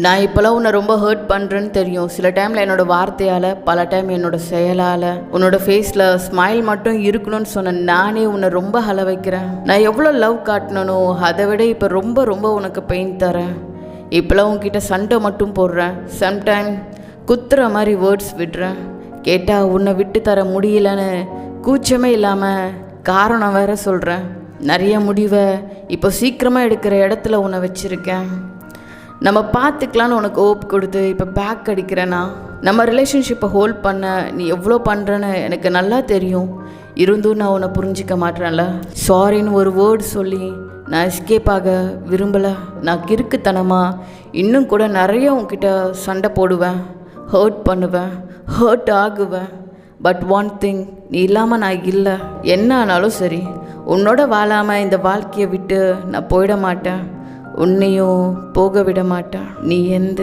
நான் இப்போலாம் உன்னை ரொம்ப ஹர்ட் பண்ணுறேன்னு தெரியும். சில டைமில் என்னோடய வார்த்தையால், பல டைம் என்னோடய செயலால், உன்னோட ஃபேஸில் ஸ்மைல் மட்டும் இருக்கணும்னு சொன்ன நானே உன்னை ரொம்ப ஹல வைக்கிறேன். நான் எவ்வளோ லவ் காட்டணும், அதை விட இப்போ ரொம்ப ரொம்ப உனக்கு பெயின் தரேன். இப்போலாம் உன்கிட்ட சண்டை மட்டும் போடுறேன். சம்டைம் குத்துற மாதிரி வேர்ட்ஸ் விடுறேன். கேட்டால் உன்னை விட்டு தர முடியலன்னு கூச்சமே இல்லாமல் காரணம் வேற சொல்கிறேன். நிறைய முடிவை இப்போ சீக்கிரமாக எடுக்கிற இடத்துல உன்னை வச்சுருக்கேன். நம்ம பார்த்துக்கலான்னு உனக்கு ஹோப் கொடுத்து இப்போ பேக் அடிக்கிறேன்னா, நம்ம ரிலேஷன்ஷிப்பை ஹோல்ட் பண்ண நீ எவ்வளோ பண்ணுறேன்னு எனக்கு நல்லா தெரியும். இருந்தும் நான் உன்னை புரிஞ்சிக்க மாட்டேன்ல. சாரின்னு ஒரு வேர்டு சொல்லி நான் எஸ்கேப் ஆக விரும்பலை. நான் கிறுக்குத்தனமாக இன்னும் கூட நிறைய உன்கிட்ட சண்டை போடுவேன், ஹர்ட் பண்ணுவேன், ஹர்ட் ஆகுவேன். பட் ஒன் திங், நீ இல்லாமல் நான் இல்லை. என்ன ஆனாலும் சரி, உன்னோட வாழாமல் இந்த வாழ்க்கையை விட்டு நான் போயிட மாட்டேன். உன்னையும் போக விட மாட்டேன். நீ எந்த